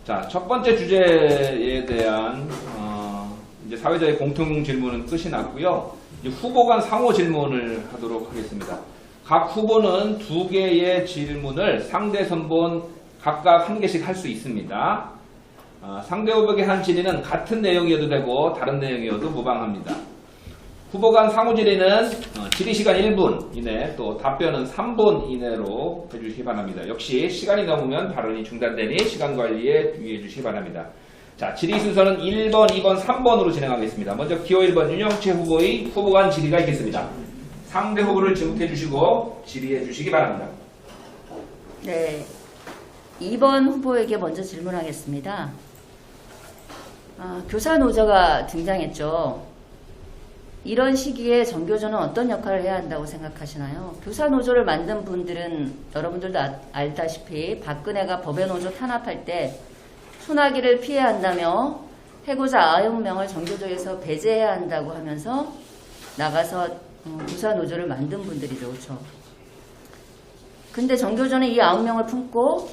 자, 첫 번째 주제에 대한 이제 사회자의 공통 질문은 끝이 났고요. 이제 후보 간 상호 질문을 하도록 하겠습니다. 각 후보는 2개의 질문을 상대 선본 각각 1개씩 할 수 있습니다. 상대 후보에게 한 질의는 같은 내용이어도 되고 다른 내용이어도 무방합니다. 후보 간 상호 질의는 질의 시간 1분 이내, 또 답변은 3분 이내로 해주시기 바랍니다. 역시 시간이 넘으면 발언이 중단되니 시간 관리에 유의해 주시기 바랍니다. 자, 질의 순서는 1번, 2번, 3번으로 진행하겠습니다. 먼저 기호 1번 윤영채 후보의 후보 간 질의가 있겠습니다. 상대 후보를 지목해 주시고 질의해 주시기 바랍니다. 네, 2번 후보에게 먼저 질문하겠습니다. 교사 노조가 등장했죠. 이런 시기에 정교조는 어떤 역할을 해야 한다고 생각하시나요? 교사 노조를 만든 분들은 여러분들도 알다시피 박근혜가 법의 노조 탄압할 때 소나기를 피해야 한다며 해고자 9명을 정교조에서 배제해야 한다고 하면서 나가서 교사 노조를 만든 분들이죠. 그렇죠? 근데 정교조는 이 9명을 품고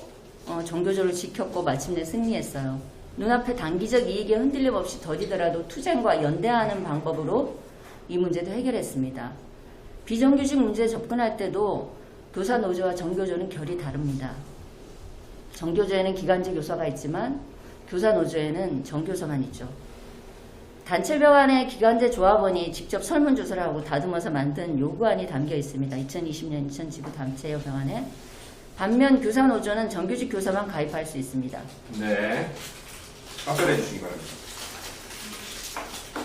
정교조를 지켰고 마침내 승리했어요. 눈앞에 단기적 이익에 흔들림 없이 더디더라도 투쟁과 연대하는 방법으로 이 문제도 해결했습니다. 비정규직 문제에 접근할 때도 교사 노조와 정교조는 결이 다릅니다. 정교조에는 기간제 교사가 있지만 교사 노조에는 정교사만 있죠. 단체별 안에 기간제 조합원이 직접 설문조사를 하고 다듬어서 만든 요구안이 담겨 있습니다. 2020년 인천지구 단체협 병안에. 반면 교사 노조는 정규직 교사만 가입할 수 있습니다. 네, 답변해 주시기 바랍니다.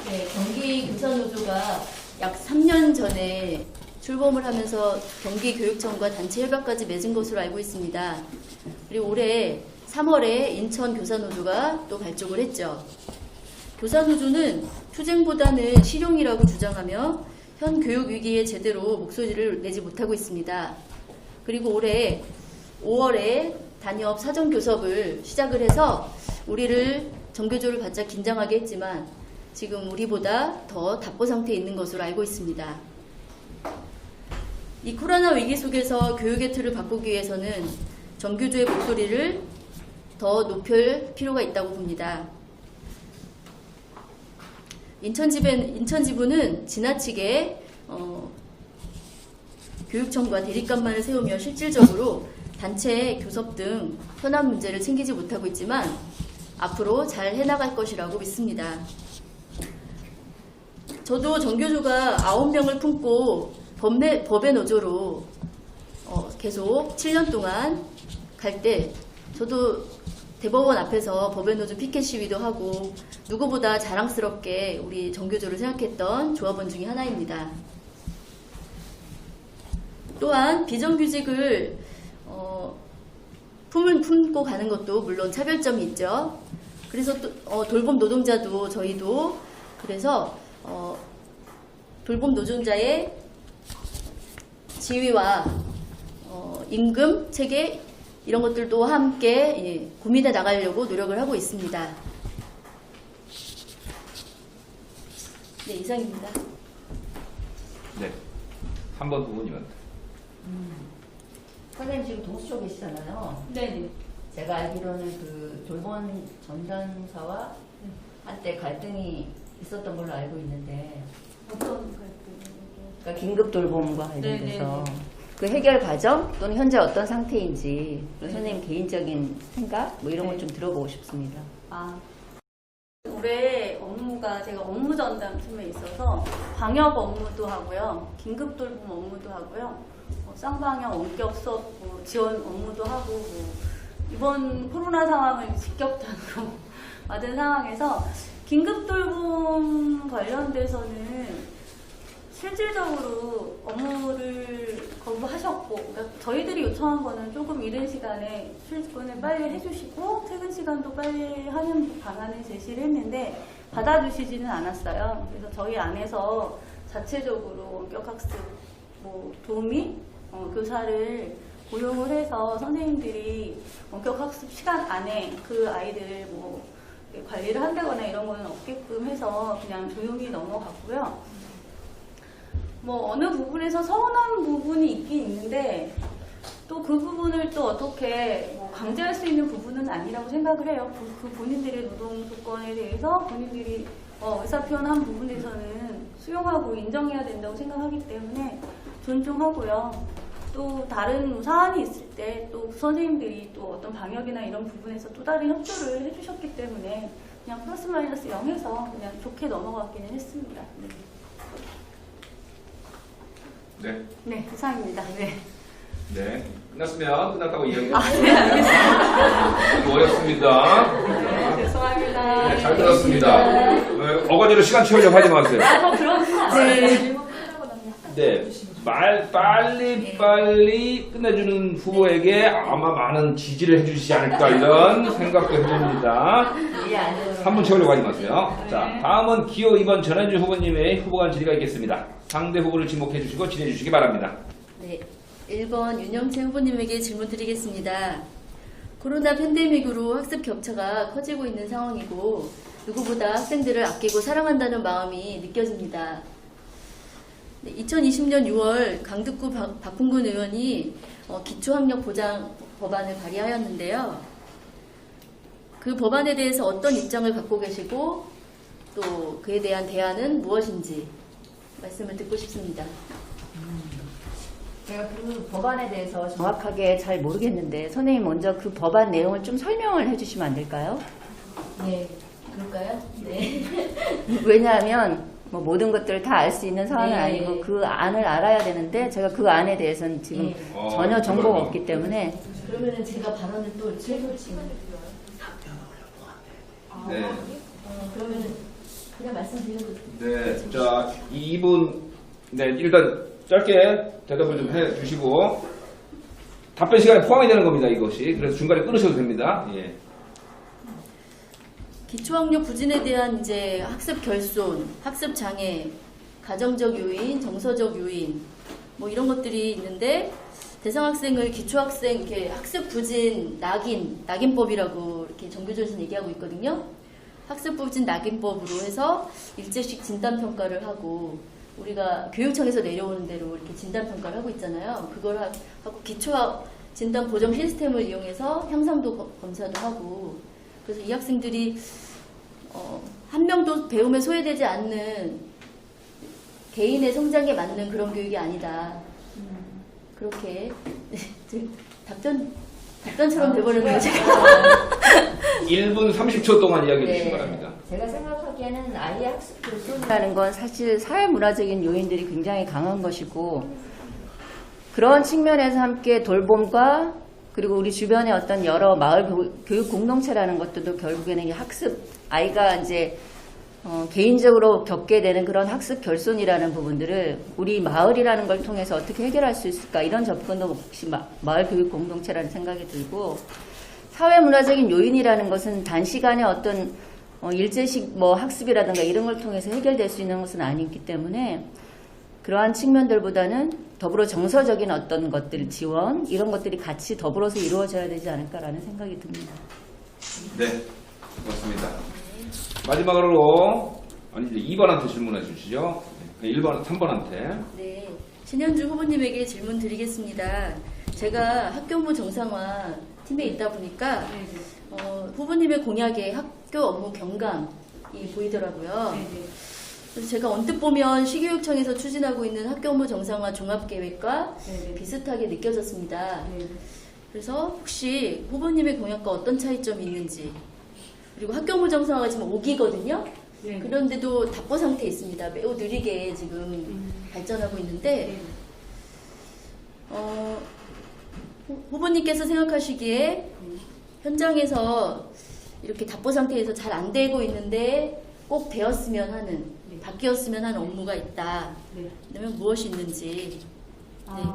네, 경기교사노조가 약 3년 전에 출범을 하면서 경기교육청과 단체 협약까지 맺은 것으로 알고 있습니다. 그리고 올해 3월에 인천교사노조가 또 발족을 했죠. 교사노조는 투쟁보다는 실용이라고 주장하며 현 교육위기에 제대로 목소리를 내지 못하고 있습니다. 그리고 올해 5월에 단협 사전교섭을 시작을 해서 우리를 정교조를 바짝 긴장하게 했지만 지금 우리보다 더 답보 상태에 있는 것으로 알고 있습니다. 이 코로나 위기 속에서 교육의 틀을 바꾸기 위해서는 정교조의 목소리를 더 높일 필요가 있다고 봅니다. 인천지부는 지나치게 교육청과 대립간만을 세우며 실질적으로 단체 교섭 등 현안 문제를 챙기지 못하고 있지만 앞으로 잘 해나갈 것이라고 믿습니다. 저도 정교조가 9명을 품고 법의 노조로 계속 7년 동안 갈 때 저도 대법원 앞에서 법의 노조 피켓 시위도 하고 누구보다 자랑스럽게 우리 정교조를 생각했던 조합원 중에 하나입니다. 또한 비정규직을 품고 가는 것도 물론 차별점이 있죠. 그래서 또 돌봄 노동자도 저희도 그래서 돌봄 노동자의 지위와 임금 체계 이런 것들도 함께 고민해 나가려고 노력을 하고 있습니다. 네, 이상입니다. 네, 3번 부모님한테. 선생님 지금 동수 쪽에 계시잖아요. 네. 제가 알기로는 그 돌봄 전담사와 한때 갈등이 있었던 걸로 알고 있는데 어떤 갈등? 그러니까 긴급 돌봄과 관련돼서 네네네. 그 해결 과정 또는 현재 어떤 상태인지 선생님 개인적인 생각 뭐 이런 걸 좀 들어보고 싶습니다. 올해 업무가 제가 업무 전담 팀에 있어서 방역 업무도 하고요, 긴급 돌봄 업무도 하고요, 쌍방향 원격 수업 지원 업무도 하고 이번 코로나 상황을 직격탄으로 맞은 상황에서 긴급 돌봄 관련돼서는 실질적으로 업무를 거부하셨고, 그러니까 저희들이 요청한 거는 조금 이른 시간에 출근을 빨리 해주시고 퇴근 시간도 빨리 하는 방안을 제시를 했는데 받아주시지는 않았어요. 그래서 저희 안에서 자체적으로 원격학습 도우미 교사를 고용을 해서 선생님들이 원격학습 시간 안에 그 아이들을 관리를 한다거나 이런 거는 없게끔 해서 그냥 조용히 넘어갔고요. 어느 부분에서 서운한 부분이 있긴 있는데 또 그 부분을 또 어떻게 강제할 수 있는 부분은 아니라고 생각을 해요. 그 본인들의 노동 조건에 대해서 본인들이 의사 표현한 부분에서는 수용하고 인정해야 된다고 생각하기 때문에 존중하고요. 또 다른 사안이 있을 때 또 선생님들이 또 어떤 방역이나 이런 부분에서 또 다른 협조를 해주셨기 때문에 그냥 플러스 마이너스 0에서 그냥 좋게 넘어갔기는 했습니다. 네. 네, 이상입니다. 네. 네. 끝났으면 끝났다고 이야기해주세요. 네, 알겠습니다. 좀 어렵습니다. 네, 죄송합니다. 네, 잘 들었습니다. 어거지로 시간 채우려고 하지 마세요. 네. 네. 빨리 끝내주는 후보에게 아마 많은 지지를 해주시지 않을까 이런 생각도 해봅니다. 3분 채우려고 하지 마세요. 자, 다음은 기호 2번 전현주 후보님의 후보관 질의가 있겠습니다. 상대 후보를 지목해 주시고 질의해 주시기 바랍니다. 네, 1번 윤영채 후보님에게 질문 드리겠습니다. 코로나 팬데믹으로 학습 격차가 커지고 있는 상황이고 누구보다 학생들을 아끼고 사랑한다는 마음이 느껴집니다. 네, 2020년 6월 강북구 박홍근 의원이 기초학력 보장 법안을 발의하였는데요. 그 법안에 대해서 어떤 입장을 갖고 계시고 또 그에 대한 대안은 무엇인지 말씀을 듣고 싶습니다. 제가 그 법안에 대해서 정확하게 잘 모르겠는데 선생님 먼저 그 법안 내용을 좀 설명을 해주시면 안 될까요? 네, 그럴까요? 네. 왜냐하면 뭐 모든 것들을 다 알 수 있는 상황은 네. 아니고 그 안을 알아야 되는데 제가 그 안에 대해서는 지금 네. 전혀 정보가 없기 때문에 그러면은 제가 발언을 또 최소 지금 네. 그러면은 그냥 말씀드리는 거. 네. 자, 이분, 네, 일단 짧게 대답을 좀 해 주시고, 답변 시간에 포함이 되는 겁니다, 이것이. 그래서 중간에 끊으셔도 됩니다. 예. 기초학력 부진에 대한 이제 학습 결손, 학습 장애, 가정적 요인, 정서적 요인 뭐 이런 것들이 있는데 대상 학생을 기초학생 이렇게 학습 부진 낙인법이라고 이렇게 정교조에서 얘기하고 있거든요. 학습 부진 낙인법으로 해서 일제식 진단 평가를 하고 우리가 교육청에서 내려오는 대로 이렇게 진단 평가를 하고 있잖아요. 그걸 하고 기초 진단 보정 시스템을 이용해서 향상도 검사도 하고 그래서 이 학생들이 한 명도 배움에 소외되지 않는 개인의 성장에 맞는 그런 교육이 아니다. 그렇게 답변처럼 돼버렸네요. 제가. 1분 30초 동안 이야기해 주시기 네. 바랍니다. 제가 생각하기에는 아이의 학습 결손이라는 건 사실 사회문화적인 요인들이 굉장히 강한 것이고 그런 측면에서 함께 돌봄과 그리고 우리 주변의 어떤 여러 마을 교육 공동체라는 것들도 결국에는 이 학습 아이가 이제 개인적으로 겪게 되는 그런 학습 결손이라는 부분들을 우리 마을이라는 걸 통해서 어떻게 해결할 수 있을까 이런 접근도 혹시 마을 교육 공동체라는 생각이 들고 사회문화적인 요인이라는 것은 단시간에 어떤 일제식 뭐 학습이라든가 이런 걸 통해서 해결될 수 있는 것은 아니기 때문에 그러한 측면들보다는 더불어 정서적인 어떤 것들 지원 이런 것들이 같이 더불어서 이루어져야 되지 않을까라는 생각이 듭니다. 네, 고맙습니다. 마지막으로 이제 2번한테 질문해 주시죠. 1번, 3번한테. 네, 신현주 후보님에게 질문 드리겠습니다. 제가 학교부 정상화 팀에 있다 보니까 후보님의 공약에 학교 업무 경감이 보이더라고요. 그래서 제가 언뜻 보면 시교육청에서 추진하고 있는 학교 업무 정상화 종합계획과 비슷하게 느껴졌습니다. 그래서 혹시 후보님의 공약과 어떤 차이점이 있는지 그리고 학교 업무 정상화가 지금 5기거든요. 그런데도 답보 상태에 있습니다. 매우 느리게 지금 발전하고 있는데 후보님께서 생각하시기에 현장에서 이렇게 답보 상태에서 잘 안 되고 있는데 꼭 되었으면 하는 바뀌었으면 하는 업무가 있다. 그러면 무엇이 있는지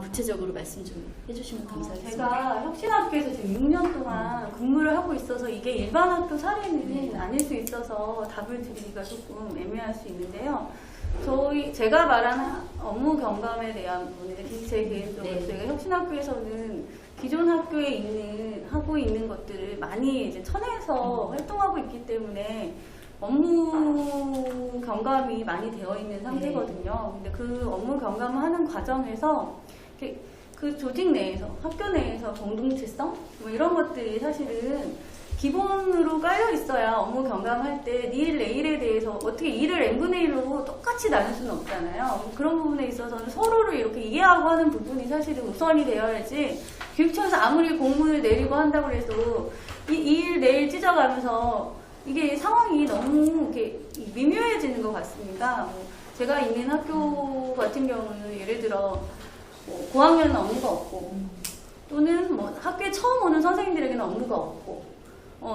구체적으로 말씀 좀 해주시면 감사하겠습니다. 제가 혁신학교에서 지금 6년 동안 근무를 하고 있어서 이게 일반 학교 사례는 아닐 수 있어서 답을 드리기가 조금 애매할 수 있는데요. 제가 말한 업무 경감에 대한 부분은 제 개인적으로 저희가 혁신학교에서는 기존 학교에 하고 있는 것들을 많이 이제 쳐내서 활동하고 있기 때문에 업무 경감이 많이 되어 있는 상태거든요. 근데 그 업무 경감하는 과정에서 이렇게 그 조직 내에서, 학교 내에서 공동체성 뭐 이런 것들이 사실은 기본으로 깔려 있어야 업무 경감할 때 일 내일에 대해서 어떻게 일을 n분의 1로 똑같이 나눌 수는 없잖아요. 그런 부분에 있어서는 서로를 이렇게 이해하고 하는 부분이 사실은 우선이 되어야지, 교육청에서 아무리 공문을 내리고 한다고 해서 이 일 내일 찢어가면서 이게 상황이 너무 이렇게 미묘해지는 것 같습니다. 뭐 제가 있는 학교 같은 경우는 예를 들어 뭐 고학년은 업무가 없고, 또는 뭐 학교에 처음 오는 선생님들에게는 업무가 없고,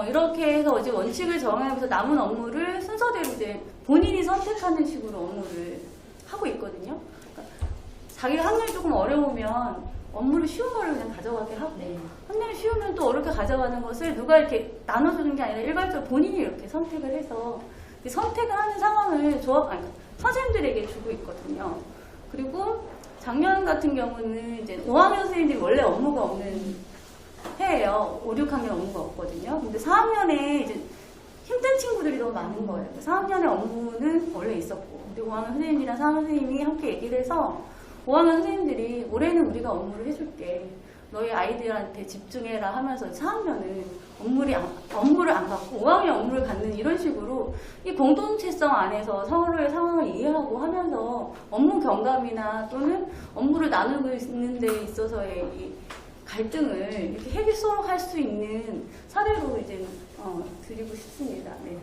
이렇게 해서 이제 원칙을 정하면서 남은 업무를 순서대로 이제 본인이 선택하는 식으로 업무를 하고 있거든요. 그러니까 자기가 학년이 조금 어려우면 업무를 쉬운 거를 그냥 가져가게 하고, 네. 학년이 쉬우면 또 어렵게 가져가는 것을 누가 이렇게 나눠주는 게 아니라 일괄적으로 본인이 이렇게 선택을 해서 선택을 하는 상황을 선생님들에게 주고 있거든요. 그리고 작년 같은 경우는 이제 5학년 선생님들이 원래 업무가 없는 해예요. 5, 6학년 업무가 없거든요. 근데 4학년에 이제 힘든 친구들이 너무 많은 거예요. 4학년의 업무는 원래 있었고, 근데 5학년 선생님이랑 4학년 선생님이 함께 얘기를 해서 5학년 선생님들이 올해는 우리가 업무를 해줄게, 너희 아이들한테 집중해라 하면서 4학년은 업무를 안 받고 5학년 업무를 갖는 이런 식으로 이 공동체성 안에서 서로의 상황을 이해하고 하면서 업무 경감이나 또는 업무를 나누고 있는 데 있어서의 이 갈등을 이렇게 해소할 수 있는 사례로 이제 드리고 싶습니다. 네.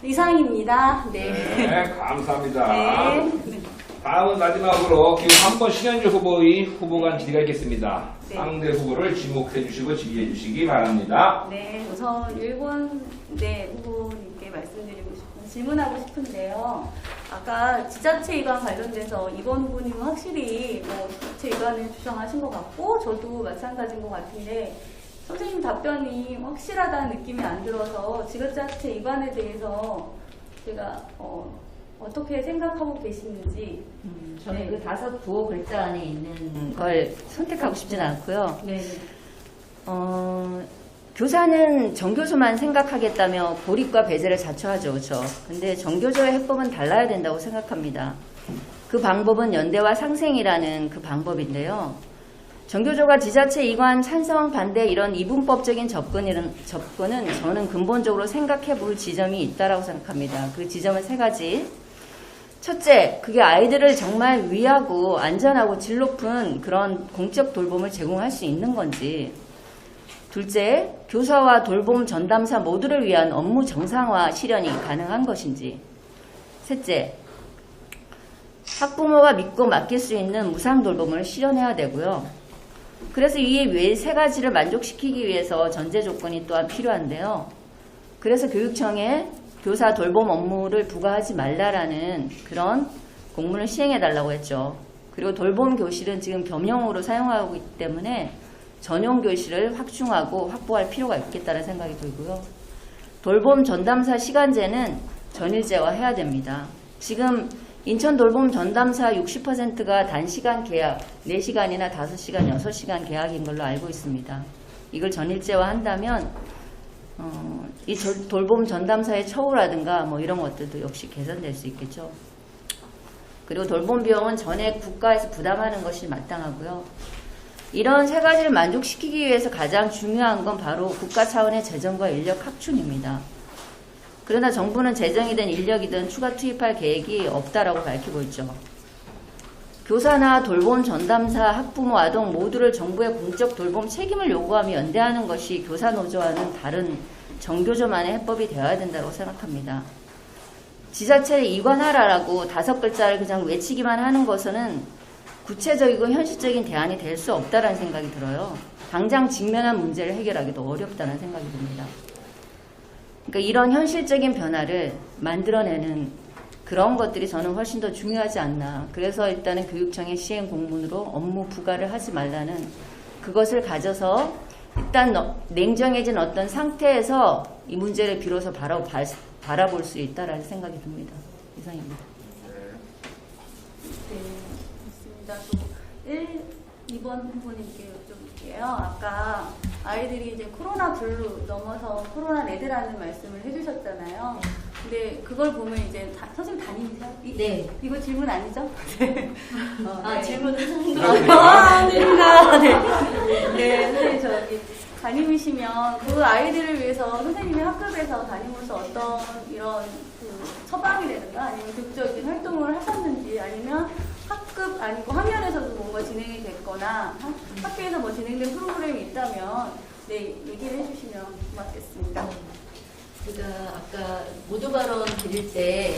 이상입니다. 네. 네, 감사합니다. 네. 다음은 마지막으로 기호 3번 신현주 후보의 후보 간 질의가 있겠습니다. 네. 상대 후보를 지목해 주시고 질의해 주시기 바랍니다. 네, 우선 일본 후보님께 질문하고 싶은데요. 아까 지자체 이관 관련돼서 이번 후보님은 확실히 뭐 지자체 이관을 주장하신 것 같고, 저도 마찬가지인 것 같은데, 선생님 답변이 확실하다는 느낌이 안 들어서 지자체 이관에 대해서 제가 어떻게 생각하고 계시는지. 저는 네. 그 5 구호 글자 안에 있는 걸 선택하고 싶진 않고요. 네. 교사는 정교조만 생각하겠다며 고립과 배제를 자초하죠. 그렇죠? 근데 정교조의 해법은 달라야 된다고 생각합니다. 그 방법은 연대와 상생이라는 그 방법인데요. 정교조가 지자체 이관 찬성 반대 이런 이분법적인 접근은 저는 근본적으로 생각해 볼 지점이 있다고 생각합니다. 그 지점은 3가지. 첫째, 그게 아이들을 정말 위하고 안전하고 질 높은 그런 공적 돌봄을 제공할 수 있는 건지. 둘째, 교사와 돌봄 전담사 모두를 위한 업무 정상화 실현이 가능한 것인지. 셋째, 학부모가 믿고 맡길 수 있는 무상 돌봄을 실현해야 되고요. 그래서 이 외 3가지를 만족시키기 위해서 전제 조건이 또한 필요한데요. 그래서 교육청에 교사 돌봄 업무를 부과하지 말라라는 그런 공문을 시행해달라고 했죠. 그리고 돌봄 교실은 지금 겸용으로 사용하고 있기 때문에 전용 교실을 확충하고 확보할 필요가 있겠다는 생각이 들고요. 돌봄 전담사 시간제는 전일제화해야 됩니다. 지금 인천 돌봄 전담사 60%가 단시간 계약, 4시간이나 5시간, 6시간 계약인 걸로 알고 있습니다. 이걸 전일제화한다면 이 돌봄 전담사의 처우라든가 뭐 이런 것들도 역시 개선될 수 있겠죠. 그리고 돌봄 비용은 전액 국가에서 부담하는 것이 마땅하고요. 이런 3가지를 만족시키기 위해서 가장 중요한 건 바로 국가 차원의 재정과 인력 확충입니다. 그러나 정부는 재정이든 인력이든 추가 투입할 계획이 없다라고 밝히고 있죠. 교사나 돌봄 전담사, 학부모, 아동 모두를 정부의 공적 돌봄 책임을 요구하며 연대하는 것이 교사노조와는 다른 정교조만의 해법이 되어야 된다고 생각합니다. 지자체에 이관하라라고 5글자를 그냥 외치기만 하는 것은 구체적이고 현실적인 대안이 될 수 없다는 생각이 들어요. 당장 직면한 문제를 해결하기도 어렵다는 생각이 듭니다. 그러니까 이런 현실적인 변화를 만들어내는 그런 것들이 저는 훨씬 더 중요하지 않나. 그래서 일단은 교육청의 시행 공문으로 업무 부과를 하지 말라는 그것을 가져서 일단 냉정해진 어떤 상태에서 이 문제를 비로소 바라볼 수 있다라는 생각이 듭니다. 이상입니다. 네, 있습니다. 2번 후보님께 여쭤볼게요. 아까 아이들이 이제 코로나 블루 넘어서 코로나 레드라는 말씀을 해주셨잖아요. 근데 그걸 보면 이제 선생님 담임이세요? 네. 이거 질문 아니죠? 네. 네. 질문은 아닙니다. 네. 네, 선생님 저기 담임이시면 그 아이들을 위해서 선생님이 학급에서 담임으로서 어떤 이런 그 처방이라든가 아니면 극적인 활동을 하셨는지 아니면 학급 아니고 학년에서도 뭔가 진행이 됐거나 학교에서 뭐 진행된 프로그램이 있다면 네 얘기를 해주시면 고맙겠습니다. 제가 아까 모두 발언 드릴 때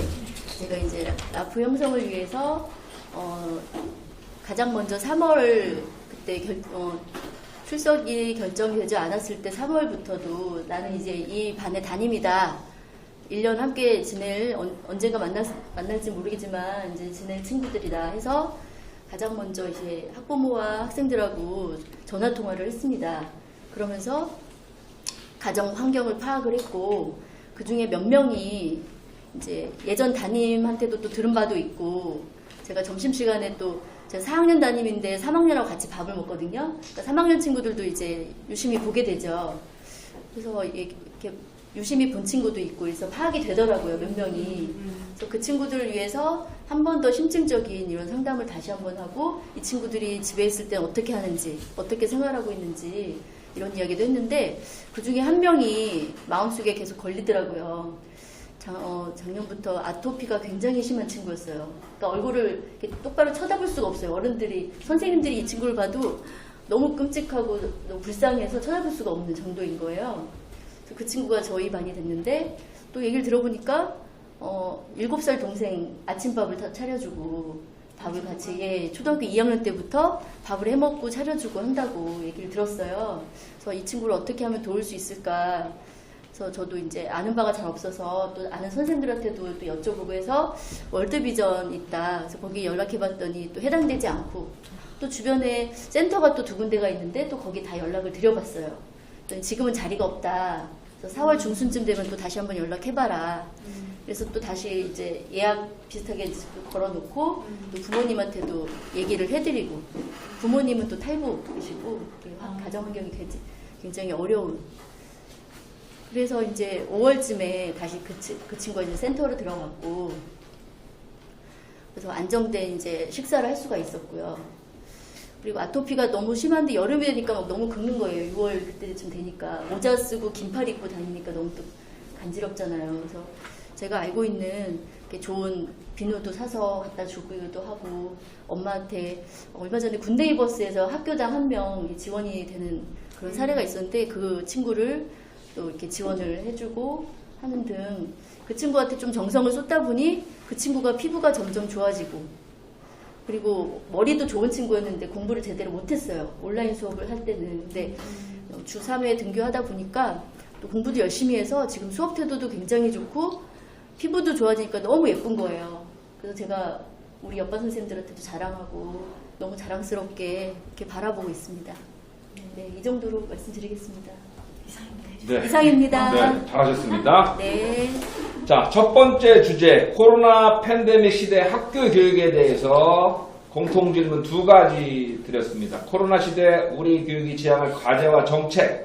제가 이제 라프 형성을 위해서 가장 먼저 3월 그때 출석이 결정이 되지 않았을 때 3월부터도 나는 이제 이 반의 담임이다. 1년 함께 지낼 언젠가 만날지 모르겠지만 이제 지낼 친구들이다 해서 가장 먼저 이제 학부모와 학생들하고 전화 통화를 했습니다. 그러면서 가정 환경을 파악을 했고 그 중에 몇 명이 이제 예전 담임한테도 또 들은 바도 있고 제가 점심시간에 또 제가 4학년 담임인데 3학년하고 같이 밥을 먹거든요. 그러니까 3학년 친구들도 이제 유심히 보게 되죠. 그래서 이렇게 유심히 본 친구도 있고 그래서 파악이 되더라고요, 몇 명이. 그래서 그 친구들을 위해서 한 번 더 심층적인 이런 상담을 다시 한번 하고 이 친구들이 집에 있을 때 어떻게 하는지, 어떻게 생활하고 있는지 이런 이야기도 했는데 그 중에 한 명이 마음속에 계속 걸리더라고요. 작년부터 아토피가 굉장히 심한 친구였어요. 그러니까 얼굴을 이렇게 똑바로 쳐다볼 수가 없어요. 어른들이, 선생님들이 이 친구를 봐도 너무 끔찍하고 너무 불쌍해서 쳐다볼 수가 없는 정도인 거예요. 그래서 그 친구가 저희 반이 됐는데 또 얘기를 들어보니까 7살 동생 아침밥을 다 차려주고 밥을 같이 초등학교 2학년 때부터 밥을 해먹고 차려주고 한다고 얘기를 들었어요. 그래서 이 친구를 어떻게 하면 도울 수 있을까? 그래서 저도 이제 아는 바가 잘 없어서 또 아는 선생님들한테도 또 여쭤보고 해서 월드비전 있다. 그래서 거기 연락해봤더니 또 해당되지 않고 또 주변에 센터가 또 2군데가 있는데 또 거기 다 연락을 드려봤어요. 지금은 자리가 없다. 그래서 4월 중순쯤 되면 또 다시 한번 연락해봐라. 그래서 또 다시 이제 예약 비슷하게 걸어놓고 또 부모님한테도 얘기를 해드리고 부모님은 또 탈북이시고 가정 환경이 굉장히 어려운. 그래서 이제 5월쯤에 다시 그 친구가 이제 센터로 들어갔고 그래서 안정된 이제 식사를 할 수가 있었고요. 그리고 아토피가 너무 심한데 여름이 되니까 막 너무 긁는 거예요. 6월 그때쯤 되니까 모자 쓰고 긴팔 입고 다니니까 너무 또 간지럽잖아요. 그래서 제가 알고 있는 좋은 비누도 사서 갖다 주기도 하고 엄마한테 얼마 전에 군데이버스에서 학교당 1명 지원이 되는 그런 사례가 있었는데 그 친구를 또 이렇게 지원을 해주고 하는 등 그 친구한테 좀 정성을 쏟다 보니 그 친구가 피부가 점점 좋아지고 그리고 머리도 좋은 친구였는데 공부를 제대로 못했어요. 온라인 수업을 할 때는. 근데 주 3회 등교하다 보니까 또 공부도 열심히 해서 지금 수업 태도도 굉장히 좋고 피부도 좋아지니까 너무 예쁜 거예요. 그래서 제가 우리 옆반 선생님들한테도 자랑하고 너무 자랑스럽게 이렇게 바라보고 있습니다. 네, 이 정도로 말씀드리겠습니다. 네. 이상입니다. 네, 잘하셨습니다. 네. 자, 첫 번째 주제, 코로나 팬데믹 시대 학교 교육에 대해서 공통 질문 2가지 드렸습니다. 코로나 시대 우리 교육이 지향할 과제와 정책,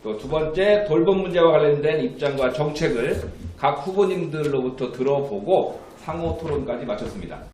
또 두 번째 돌봄 문제와 관련된 입장과 정책을 각 후보님들로부터 들어보고 상호 토론까지 마쳤습니다.